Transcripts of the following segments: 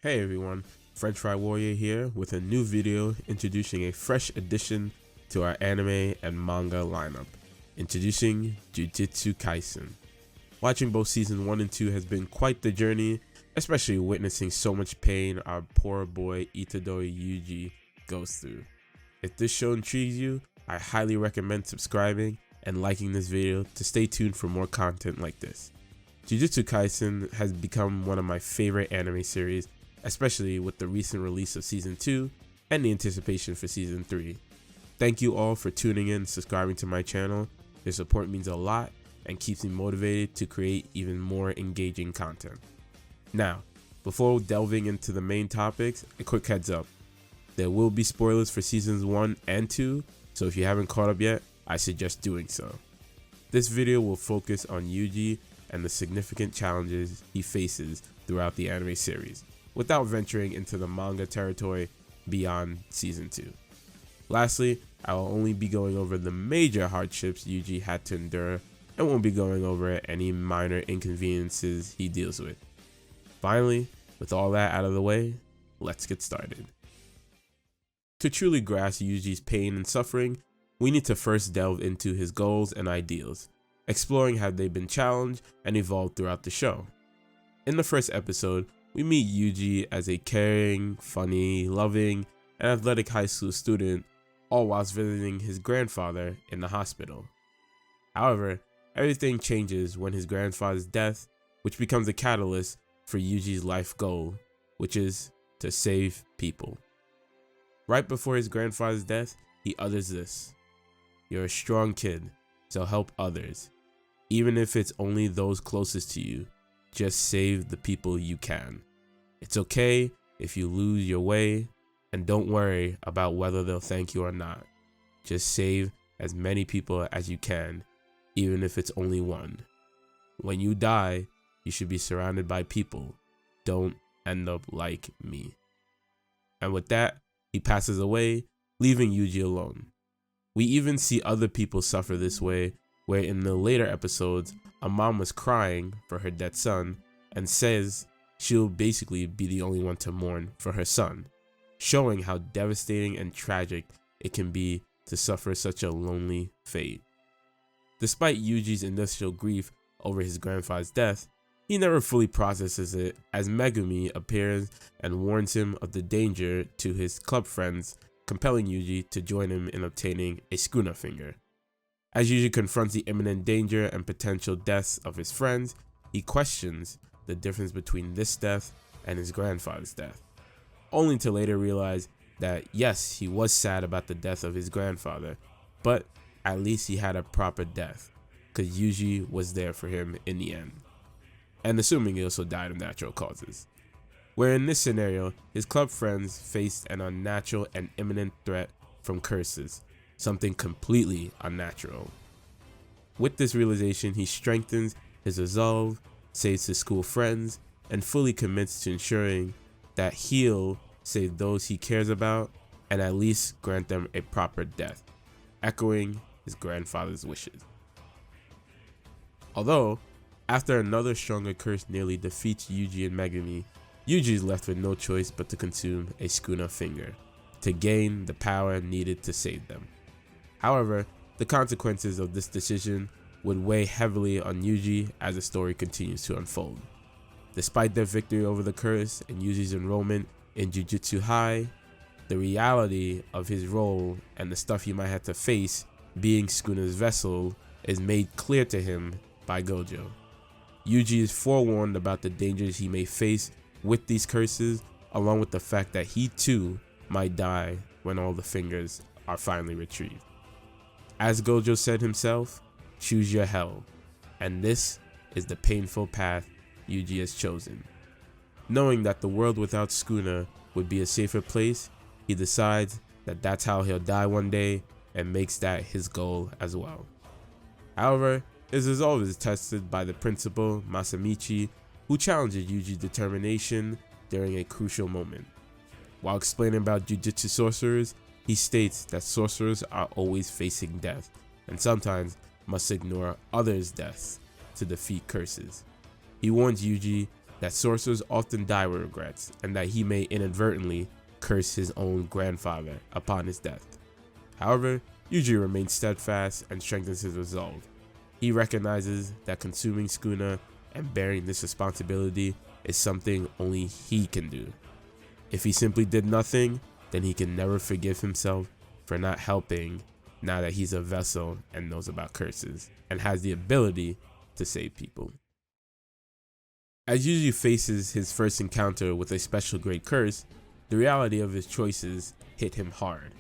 Hey everyone, French Fry Warrior here with a new video introducing a fresh addition to our anime and manga lineup. Introducing Jujutsu Kaisen. Watching both season 1 and 2 has been quite the journey, especially witnessing so much pain our poor boy Itadori Yuji goes through. If this show intrigues you, I highly recommend subscribing and liking this video to stay tuned for more content like this. Jujutsu Kaisen has become one of my favorite anime series, especially with the recent release of Season 2 and the anticipation for Season 3. Thank you all for tuning in and subscribing to my channel. Your support means a lot and keeps me motivated to create even more engaging content. Now, before delving into the main topics, a quick heads up. There will be spoilers for Seasons 1 and 2, so if you haven't caught up yet, I suggest doing so. This video will focus on Yuji and the significant challenges he faces throughout the anime series, without venturing into the manga territory beyond Season 2. Lastly, I will only be going over the major hardships Yuji had to endure and won't be going over any minor inconveniences he deals with. Finally, with all that out of the way, let's get started. To truly grasp Yuji's pain and suffering, we need to first delve into his goals and ideals, exploring how they've been challenged and evolved throughout the show. In the first episode, we meet Yuji as a caring, funny, loving, and athletic high school student, all whilst visiting his grandfather in the hospital. However, everything changes when his grandfather's death, which becomes a catalyst for Yuji's life goal, which is to save people. Right before his grandfather's death, he utters this: "You're a strong kid, so help others. Even if it's only those closest to you, just save the people you can. It's okay if you lose your way, and don't worry about whether they'll thank you or not. Just save as many people as you can, even if it's only one. When you die, you should be surrounded by people. Don't end up like me." And with that, he passes away, leaving Yuji alone. We even see other people suffer this way, where in the later episodes, a mom was crying for her dead son and says she'll basically be the only one to mourn for her son, showing how devastating and tragic it can be to suffer such a lonely fate. Despite Yuji's initial grief over his grandfather's death, he never fully processes it, as Megumi appears and warns him of the danger to his club friends, compelling Yuji to join him in obtaining a schooner finger. As Yuji confronts the imminent danger and potential deaths of his friends, he questions the difference between this death and his grandfather's death, only to later realize that yes, he was sad about the death of his grandfather, but at least he had a proper death, because Yuji was there for him in the end. And assuming he also died of natural causes. Where in this scenario, his club friends faced an unnatural and imminent threat from curses, something completely unnatural. With this realization, he strengthens his resolve, saves his school friends, and fully commits to ensuring that he'll save those he cares about and at least grant them a proper death, echoing his grandfather's wishes. Although, after another stronger curse nearly defeats Yuji and Megumi, Yuji is left with no choice but to consume a schooner finger to gain the power needed to save them. However, the consequences of this decision would weigh heavily on Yuji as the story continues to unfold. Despite their victory over the curse and Yuji's enrollment in Jujutsu High, the reality of his role and the stuff he might have to face being Schooner's vessel is made clear to him by Gojo. Yuji is forewarned about the dangers he may face with these curses, along with the fact that he too might die when all the fingers are finally retrieved. As Gojo said himself, choose your hell, and this is the painful path Yuji has chosen. Knowing that the world without Schooner would be a safer place, he decides that that's how he'll die one day and makes that his goal as well. However, his resolve is tested by the principal, Masamichi, who challenges Yuji's determination during a crucial moment. While explaining about Jujutsu sorcerers, he states that sorcerers are always facing death, and sometimes must ignore others' deaths to defeat curses. He warns Yuji that sorcerers often die with regrets, and that he may inadvertently curse his own grandfather upon his death. However, Yuji remains steadfast and strengthens his resolve. He recognizes that consuming Sukuna and bearing this responsibility is something only he can do. If he simply did nothing, then he can never forgive himself for not helping now that he's a vessel and knows about curses and has the ability to save people. As Yuji faces his first encounter with a special grade curse, the reality of his choices hit him hard.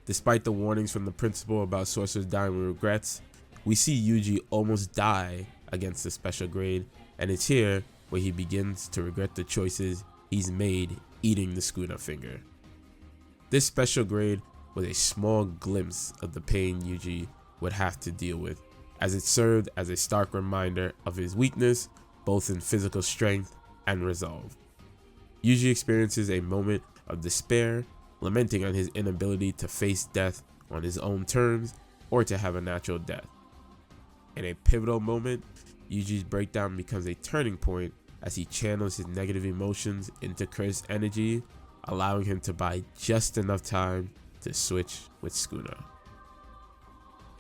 Despite the warnings from the principal about sorcerers dying with regrets, we see Yuji almost die against the special grade, and it's here where he begins to regret the choices he's made eating the Sukuna finger. This special grade was a small glimpse of the pain Yuji would have to deal with, as it served as a stark reminder of his weakness both in physical strength and resolve. Yuji experiences a moment of despair, lamenting on his inability to face death on his own terms or to have a natural death. In a pivotal moment, Yuji's breakdown becomes a turning point as he channels his negative emotions into cursed energy, allowing him to buy just enough time to switch with Sukuna.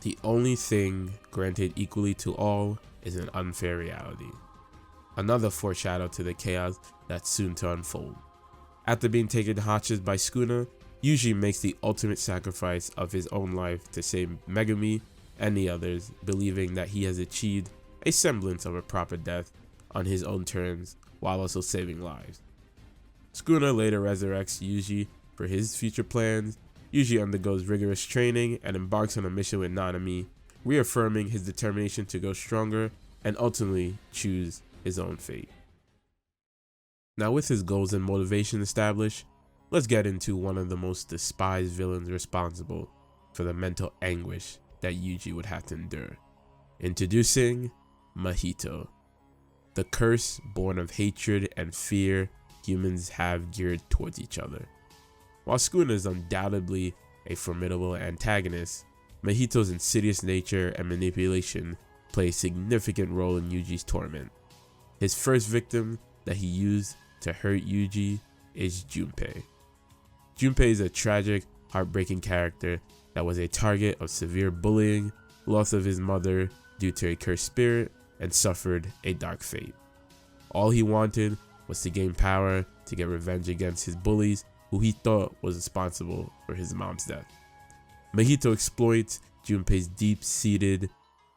The only thing granted equally to all is an unfair reality. Another foreshadow to the chaos that's soon to unfold. After being taken hostage by Sukuna, Yuji makes the ultimate sacrifice of his own life to save Megumi and the others, believing that he has achieved a semblance of a proper death on his own terms while also saving lives. Sukuna later resurrects Yuji for his future plans. Yuji undergoes rigorous training and embarks on a mission with Nanami, reaffirming his determination to go stronger and ultimately choose his own fate. Now, with his goals and motivation established, let's get into one of the most despised villains responsible for the mental anguish that Yuji would have to endure. Introducing Mahito, the curse born of hatred and fear humans have geared towards each other. While Sukuna is undoubtedly a formidable antagonist, Mahito's insidious nature and manipulation play a significant role in Yuji's torment. His first victim that he used to hurt Yuji is Junpei. Junpei is a tragic, heartbreaking character that was a target of severe bullying, loss of his mother due to a cursed spirit, and suffered a dark fate. All he wanted was to gain power to get revenge against his bullies, who he thought was responsible for his mom's death. Mahito exploits Junpei's deep-seated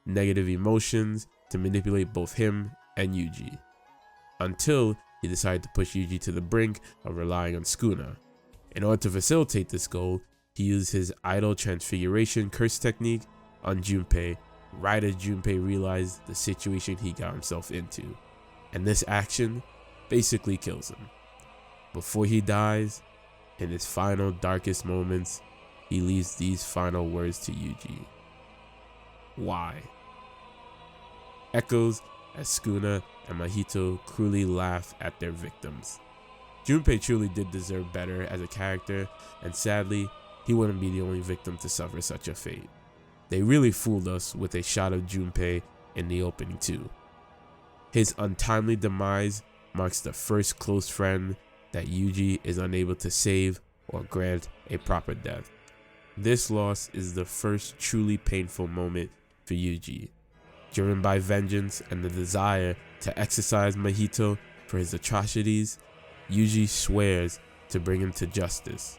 negative emotions to manipulate both him and Yuji, until he decided to push Yuji to the brink of relying on Sukuna. In order to facilitate this goal, he used his idol transfiguration curse technique on Junpei right as Junpei realized the situation he got himself into, and this action basically kills him. Before he dies, in his final darkest moments, he leaves these final words to Yuji. Why? Echoes as Sukuna and Mahito cruelly laugh at their victims. Junpei truly did deserve better as a character, and sadly, he wouldn't be the only victim to suffer such a fate. They really fooled us with a shot of Junpei in the opening too. His untimely demise marks the first close friend that Yuji is unable to save or grant a proper death. This loss is the first truly painful moment for Yuji. Driven by vengeance and the desire to exorcise Mahito for his atrocities, Yuji swears to bring him to justice.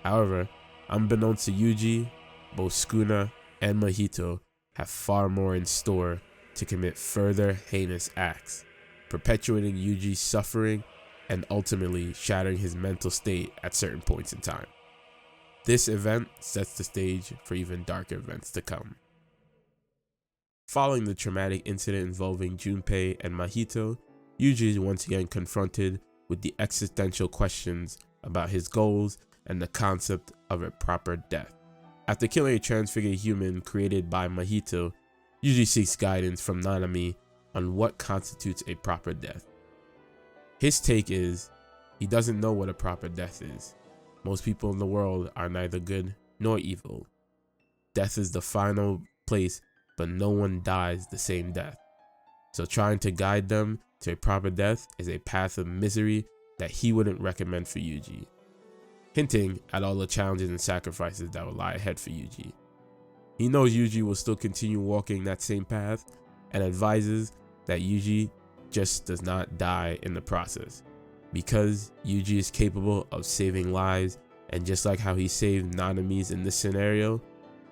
However, unbeknownst to Yuji, both Sukuna and Mahito have far more in store to commit further heinous acts, perpetuating Yuji's suffering and ultimately shattering his mental state at certain points in time. This event sets the stage for even darker events to come. Following the traumatic incident involving Junpei and Mahito, Yuji is once again confronted with the existential questions about his goals and the concept of a proper death. After killing a transfigured human created by Mahito, Yuji seeks guidance from Nanami on what constitutes a proper death. His take is, he doesn't know what a proper death is. Most people in the world are neither good nor evil. Death is the final place, but no one dies the same death. so trying to guide them to a proper death is a path of misery that he wouldn't recommend for Yuji, hinting at all the challenges and sacrifices that will lie ahead for Yuji. He knows Yuji will still continue walking that same path and advises that Yuji just does not die in the process, because Yuji is capable of saving lives, and just like how he saved Nanami's in this scenario,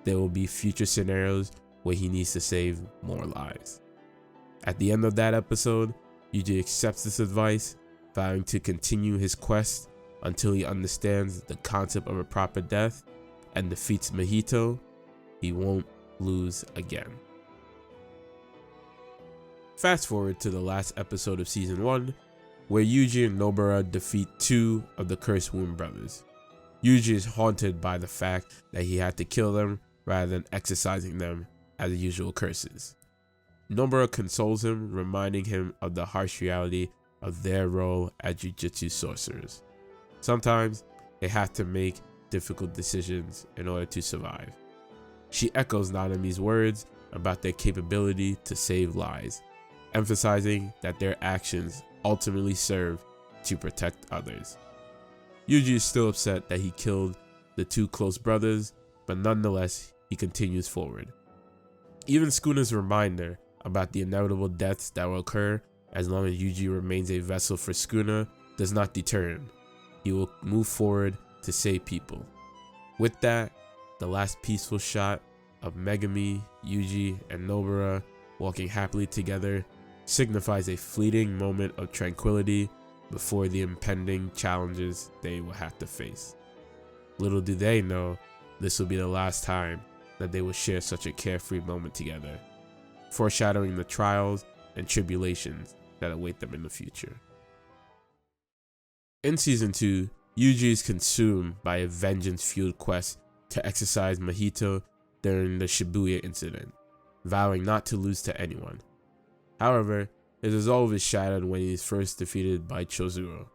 there will be future scenarios where he needs to save more lives. At the end of that episode, Yuji accepts this advice, vowing to continue his quest until he understands the concept of a proper death and defeats Mahito. He won't lose again. Fast forward to the last episode of season 1, where Yuji and Nobara defeat 2 of the Cursed Wound brothers. Yuji is haunted by the fact that he had to kill them rather than exercising them as the usual curses. Nobara consoles him, reminding him of the harsh reality of their role as Jujutsu sorcerers. Sometimes they have to make difficult decisions in order to survive. She echoes Nanami's words about their capability to save lives, emphasizing that their actions ultimately serve to protect others. Yuji is still upset that he killed the 2 close brothers, but nonetheless, he continues forward. Even Sukuna's reminder about the inevitable deaths that will occur as long as Yuji remains a vessel for Sukuna does not deter him. He will move forward to save people. With that, the last peaceful shot of Megami, Yuji, and Nobara walking happily together signifies a fleeting moment of tranquility before the impending challenges they will have to face. Little do they know, this will be the last time that they will share such a carefree moment together, foreshadowing the trials and tribulations that await them in the future. In season 2, Yuji is consumed by a vengeance-fueled quest to exorcise Mahito during the Shibuya incident, vowing not to lose to anyone. However, his resolve is shattered when he is first defeated by Chozuro.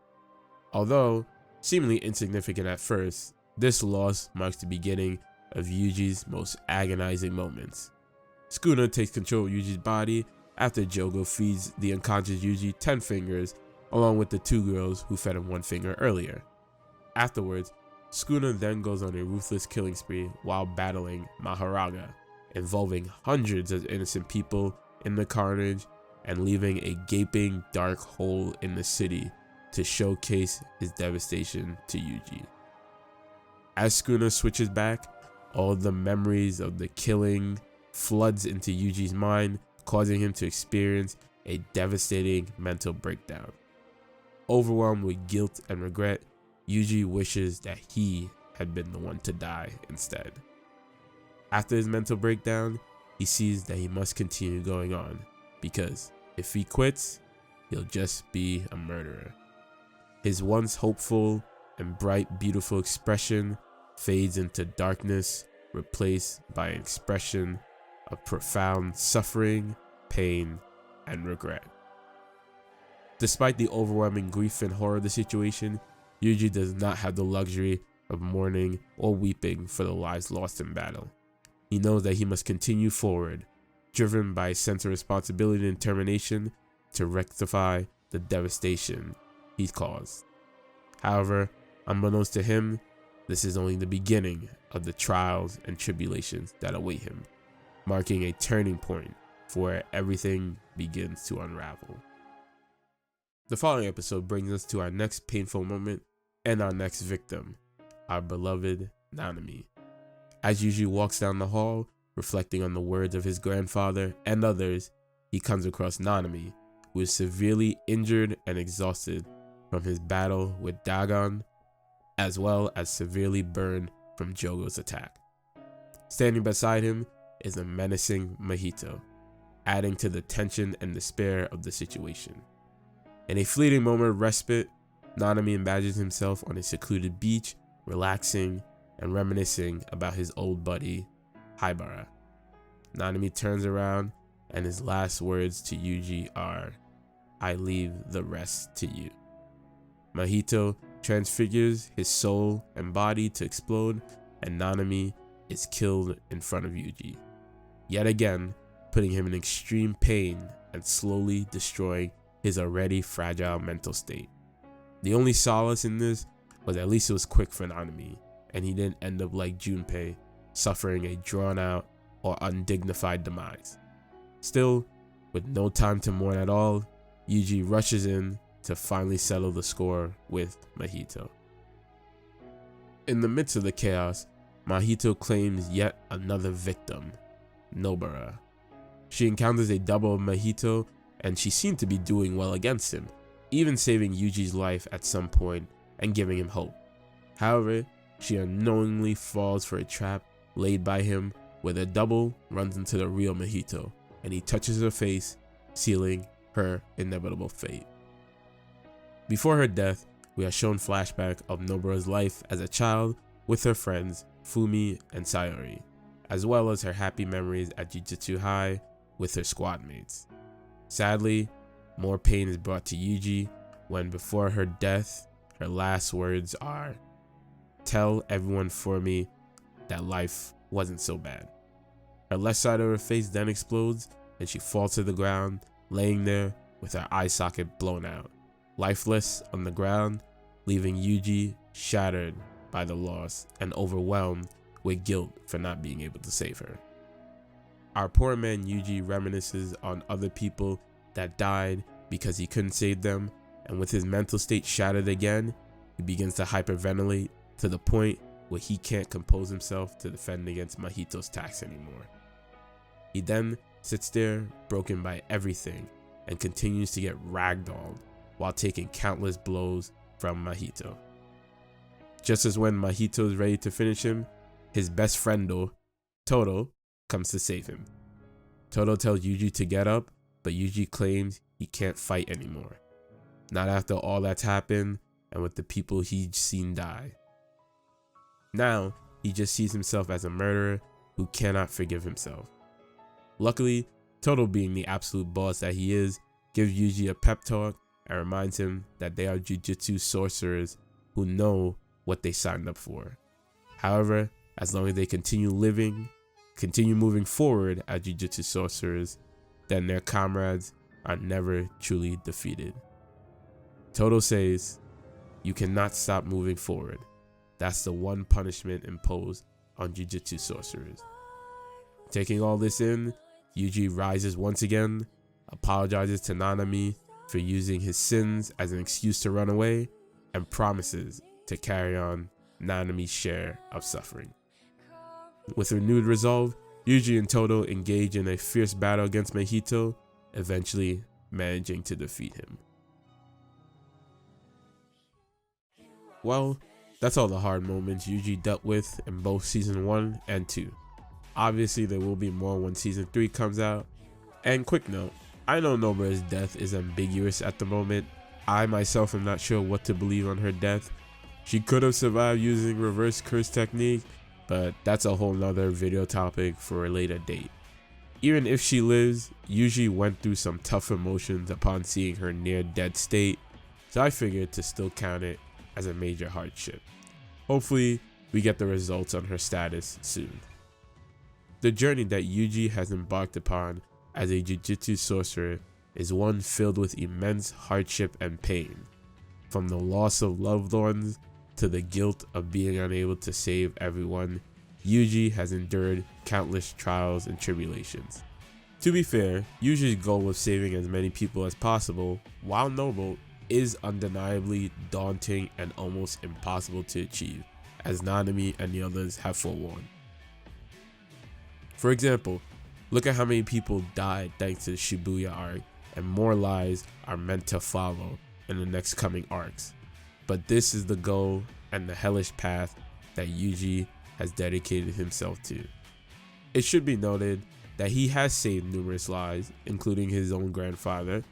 Although seemingly insignificant at first, this loss marks the beginning of Yuji's most agonizing moments. Sukuna takes control of Yuji's body after Jogo feeds the unconscious Yuji 10 fingers along with the 2 girls who fed him 1 finger earlier. Afterwards, Sukuna then goes on a ruthless killing spree while battling Maharaga, involving hundreds of innocent people in the carnage and leaving a gaping dark hole in the city to showcase his devastation to Yuji. As Sukuna switches back, all the memories of the killing floods into Yuji's mind, causing him to experience a devastating mental breakdown. Overwhelmed with guilt and regret, Yuji wishes that he had been the one to die instead. After his mental breakdown, he sees that he must continue going on, because if he quits, he'll just be a murderer. His once hopeful and bright, beautiful expression fades into darkness, replaced by an expression of profound suffering, pain, and regret. Despite the overwhelming grief and horror of the situation, Yuji does not have the luxury of mourning or weeping for the lives lost in battle. He knows that he must continue forward, driven by a sense of responsibility and determination to rectify the devastation he's caused. However, unbeknownst to him, this is only the beginning of the trials and tribulations that await him, marking a turning point for where everything begins to unravel. The following episode brings us to our next painful moment and our next victim, our beloved Nanami. As Yuji walks down the hall, reflecting on the words of his grandfather and others, he comes across Nanami, who is severely injured and exhausted from his battle with Dagon, as well as severely burned from Jogo's attack. Standing beside him is a menacing Mahito, adding to the tension and despair of the situation. In a fleeting moment of respite, Nanami imagines himself on a secluded beach, relaxing and reminiscing about his old buddy, Haibara. Nanami turns around and his last words to Yuji are, "I leave the rest to you." Mahito transfigures his soul and body to explode, and Nanami is killed in front of Yuji. Yet again, putting him in extreme pain and slowly destroying his already fragile mental state. The only solace in this was at least it was quick for Nanami, and he didn't end up like Junpei, suffering a drawn-out or undignified demise. Still, with no time to mourn at all, Yuji rushes in to finally settle the score with Mahito. In the midst of the chaos, Mahito claims yet another victim, Nobara. She encounters a double of Mahito, and she seemed to be doing well against him, even saving Yuji's life at some point and giving him hope. However, she unknowingly falls for a trap laid by him, where the double runs into the real Mahito, and he touches her face, sealing her inevitable fate. Before her death, we are shown flashback of Nobara's life as a child with her friends Fumi and Sayori, as well as her happy memories at Jujutsu High with her squad mates. Sadly, more pain is brought to Yuji when, before her death, her last words are, "Tell everyone for me that life wasn't so bad." Her left side of her face then explodes and she falls to the ground, laying there with her eye socket blown out, lifeless on the ground, leaving Yuji shattered by the loss and overwhelmed with guilt for not being able to save her. Our poor man Yuji reminisces on other people that died because he couldn't save them, and with his mental state shattered again, he begins to hyperventilate to the point where he can't compose himself to defend against Mahito's attacks anymore. He then sits there broken by everything and continues to get ragdolled while taking countless blows from Mahito. Just as when Mahito is ready to finish him, his best friendo, Todo, comes to save him. Todo tells Yuji to get up, but Yuji claims he can't fight anymore. Not after all that's happened and with the people he's seen die. Now, he just sees himself as a murderer who cannot forgive himself. Luckily, Todo, being the absolute boss that he is, gives Yuji a pep talk and reminds him that they are Jujutsu sorcerers who know what they signed up for. However, as long as they continue moving forward as Jujutsu sorcerers, then their comrades are never truly defeated. Todo says, "You cannot stop moving forward. That's the one punishment imposed on Jujutsu sorcerers." Taking all this in, Yuji rises once again, apologizes to Nanami for using his sins as an excuse to run away, and promises to carry on Nanami's share of suffering. With renewed resolve, Yuji and Todo engage in a fierce battle against Mahito, eventually managing to defeat him. Well, that's all the hard moments Yuji dealt with in both Season 1 and 2. Obviously, there will be more when Season 3 comes out. And quick note, I know Nobara's death is ambiguous at the moment. I myself am not sure what to believe on her death. She could have survived using reverse curse technique, but that's a whole nother video topic for a later date. Even if she lives, Yuji went through some tough emotions upon seeing her near dead state, so I figured to still count it as a major hardship. Hopefully, we get the results on her status soon. The journey that Yuji has embarked upon as a Jujutsu sorcerer is one filled with immense hardship and pain, from the loss of loved ones to the guilt of being unable to save everyone. Yuji has endured countless trials and tribulations. To be fair, Yuji's goal of saving as many people as possible, while noble, is undeniably daunting and almost impossible to achieve, as Nanami and the others have forewarned. For example, look at how many people died thanks to the Shibuya arc, and more lives are meant to follow in the next coming arcs. But this is the goal and the hellish path that Yuji has dedicated himself to. It should be noted that he has saved numerous lives, including his own grandfather,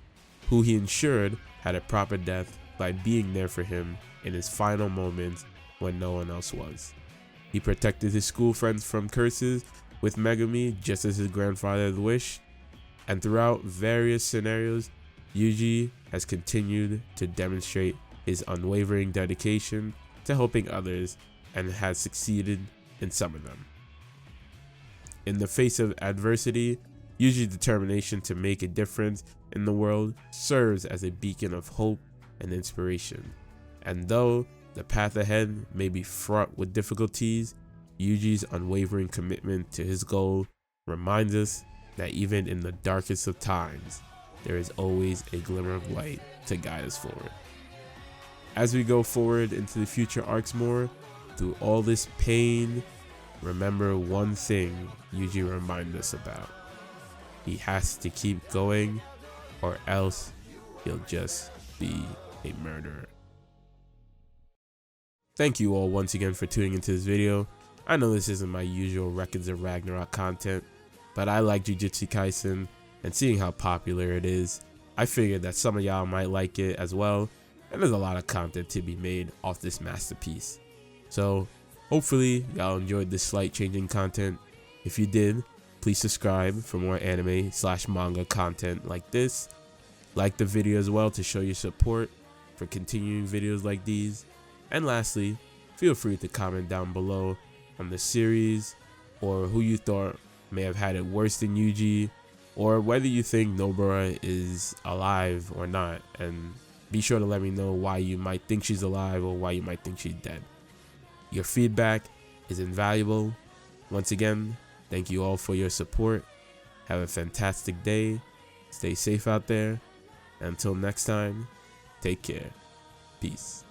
who he ensured had a proper death by being there for him in his final moments when no one else was. He protected his school friends from curses with Megumi just as his grandfather had wished, and throughout various scenarios, Yuji has continued to demonstrate his unwavering dedication to helping others and has succeeded in some of them. In the face of adversity, Yuji's determination to make a difference in the world serves as a beacon of hope and inspiration. And though the path ahead may be fraught with difficulties, Yuji's unwavering commitment to his goal reminds us that even in the darkest of times, there is always a glimmer of light to guide us forward. As we go forward into the future arcs more, through all this pain, remember one thing Yuji reminds us about. He has to keep going, or else he'll just be a murderer. Thank you all once again for tuning into this video. I know this isn't my usual Records of Ragnarok content, but I like Jujutsu Kaisen, and seeing how popular it is, I figured that some of y'all might like it as well, and there's a lot of content to be made off this masterpiece. So hopefully y'all enjoyed this slight changing content. If you did, please subscribe for more anime/manga content like this. Like the video as well to show your support for continuing videos like these. And lastly, feel free to comment down below on the series, or who you thought may have had it worse than Yuji, or whether you think Nobara is alive or not, and be sure to let me know why you might think she's alive or why you might think she's dead. Your feedback is invaluable. Once again, thank you all for your support. Have a fantastic day. Stay safe out there. Until next time, take care. Peace.